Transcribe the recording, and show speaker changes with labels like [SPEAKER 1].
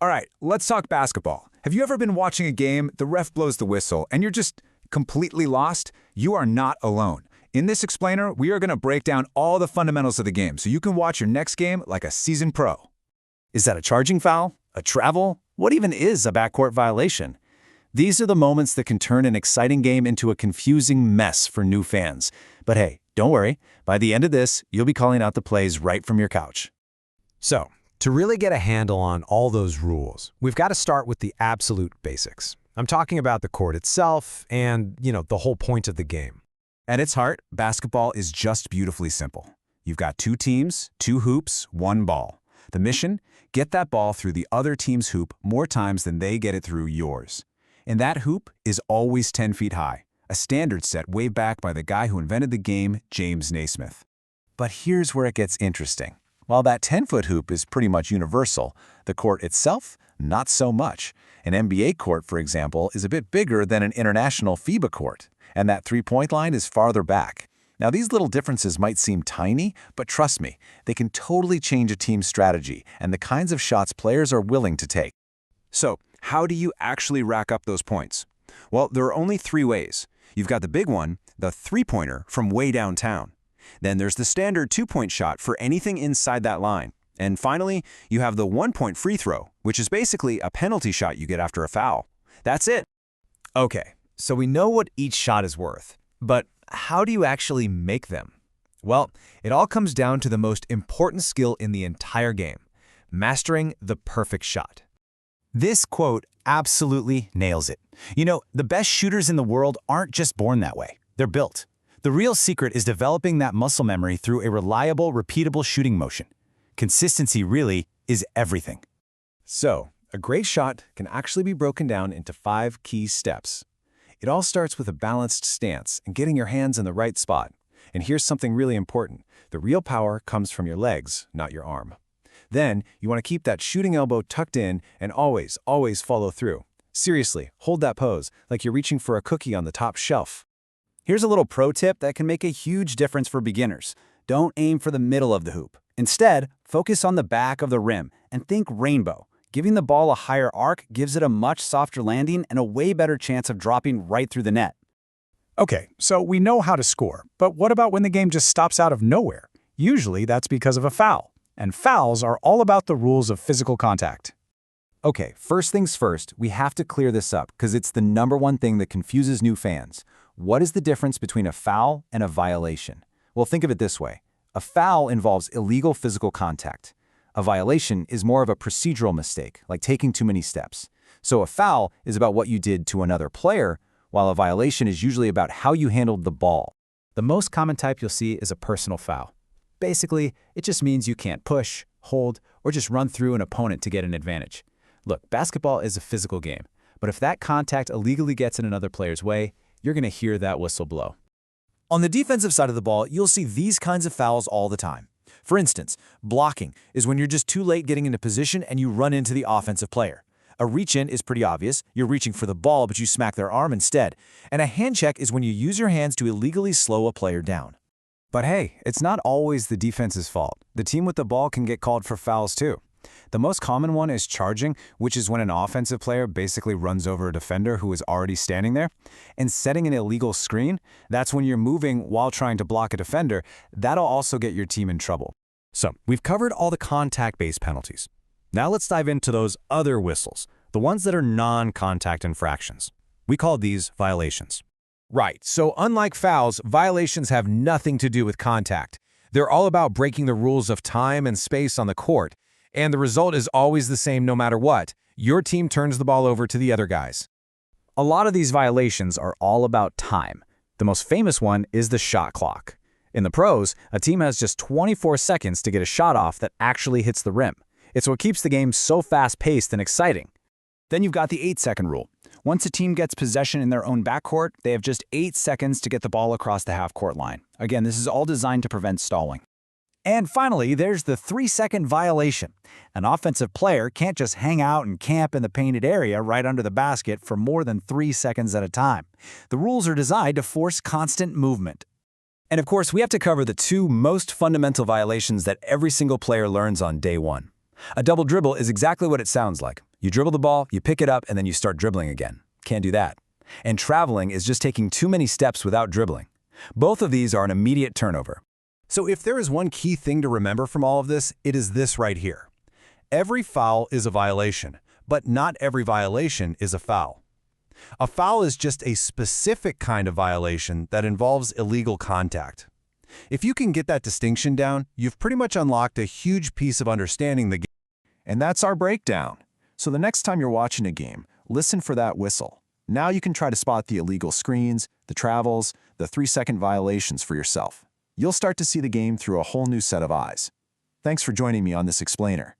[SPEAKER 1] All right, let's talk basketball. Have you ever been watching a game, the ref blows the whistle, and you're just completely lost? You are not alone. In this explainer, we are going to break down all the fundamentals of the game so you can watch your next game like a seasoned pro.
[SPEAKER 2] Is that a charging foul? A travel? What even is a backcourt violation? These are the moments that can turn an exciting game into a confusing mess for new fans. But hey, don't worry. By the end of this, you'll be calling out the plays right from your couch.
[SPEAKER 3] So, to really get a handle on all those rules, we've got to start with the absolute basics. I'm talking about the court itself and, the whole point of the game.
[SPEAKER 1] At its heart, basketball is just beautifully simple. You've got two teams, two hoops, one ball. The mission? Get that ball through the other team's hoop more times than they get it through yours. And that hoop is always 10 feet high, a standard set way back by the guy who invented the game, James Naismith. But here's where it gets interesting. While that 10-foot hoop is pretty much universal, the court itself, not so much. An NBA court, for example, is a bit bigger than an international FIBA court, and that three-point line is farther back. Now, these little differences might seem tiny, but trust me, they can totally change a team's strategy and the kinds of shots players are willing to take.
[SPEAKER 4] So, how do you actually rack up those points? Well, there are only three ways. You've got the big one, the three-pointer from way downtown. Then there's the standard two-point shot for anything inside that line. And finally, you have the one-point free throw, which is basically a penalty shot you get after a foul. That's it.
[SPEAKER 2] Okay, so we know what each shot is worth, but how do you actually make them? Well, it all comes down to the most important skill in the entire game, mastering the perfect shot. This quote absolutely nails it. The best shooters in the world aren't just born that way. They're built. The real secret is developing that muscle memory through a reliable, repeatable shooting motion. Consistency really is everything.
[SPEAKER 1] So, a great shot can actually be broken down into 5 key steps. It all starts with a balanced stance and getting your hands in the right spot. And here's something really important. The real power comes from your legs, not your arm. Then, you want to keep that shooting elbow tucked in and always follow through. Seriously, hold that pose, like you're reaching for a cookie on the top shelf.
[SPEAKER 5] Here's a little pro tip that can make a huge difference for beginners. Don't aim for the middle of the hoop. Instead, focus on the back of the rim and think rainbow. Giving the ball a higher arc gives it a much softer landing and a way better chance of dropping right through the net.
[SPEAKER 6] Okay, so we know how to score, but what about when the game just stops out of nowhere? Usually that's because of a foul. And fouls are all about the rules of physical contact.
[SPEAKER 1] Okay, first things first, we have to clear this up because it's the #1 thing that confuses new fans. What is the difference between a foul and a violation? Well, think of it this way. A foul involves illegal physical contact. A violation is more of a procedural mistake, like taking too many steps. So a foul is about what you did to another player, while a violation is usually about how you handled the ball.
[SPEAKER 2] The most common type you'll see is a personal foul. Basically, it just means you can't push, hold, or just run through an opponent to get an advantage. Look, basketball is a physical game, but if that contact illegally gets in another player's way, you're going to hear that whistle blow.
[SPEAKER 7] On the defensive side of the ball, you'll see these kinds of fouls all the time. For instance, blocking is when you're just too late getting into position and you run into the offensive player. A reach-in is pretty obvious. You're reaching for the ball, but you smack their arm instead. And a hand check is when you use your hands to illegally slow a player down.
[SPEAKER 1] But hey, it's not always the defense's fault. The team with the ball can get called for fouls too. The most common one is charging, which is when an offensive player basically runs over a defender who is already standing there. And setting an illegal screen, that's when you're moving while trying to block a defender. That'll also get your team in trouble.
[SPEAKER 3] So, we've covered all the contact-based penalties. Now let's dive into those other whistles, the ones that are non-contact infractions. We call these violations.
[SPEAKER 8] Right, so unlike fouls, violations have nothing to do with contact. They're all about breaking the rules of time and space on the court, and the result is always the same no matter what. Your team turns the ball over to the other guys.
[SPEAKER 5] A lot of these violations are all about time. The most famous one is the shot clock. In the pros, a team has just 24 seconds to get a shot off that actually hits the rim. It's what keeps the game so fast-paced and exciting. Then you've got the 8-second rule. Once a team gets possession in their own backcourt, they have just 8 seconds to get the ball across the half-court line. Again, this is all designed to prevent stalling. And finally, there's the 3-second violation. An offensive player can't just hang out and camp in the painted area right under the basket for more than 3 seconds at a time. The rules are designed to force constant movement.
[SPEAKER 2] And of course, we have to cover the 2 most fundamental violations that every single player learns on day 1.
[SPEAKER 1] A double dribble is exactly what it sounds like. You dribble the ball, you pick it up, and then you start dribbling again. Can't do that. And traveling is just taking too many steps without dribbling. Both of these are an immediate turnover.
[SPEAKER 4] So if there is one key thing to remember from all of this, it is this right here. Every foul is a violation, but not every violation is a foul. A foul is just a specific kind of violation that involves illegal contact. If you can get that distinction down, you've pretty much unlocked a huge piece of understanding the game. And that's our breakdown. So the next time you're watching a game, listen for that whistle. Now you can try to spot the illegal screens, the travels, the 3-second violations for yourself. You'll start to see the game through a whole new set of eyes. Thanks for joining me on this explainer.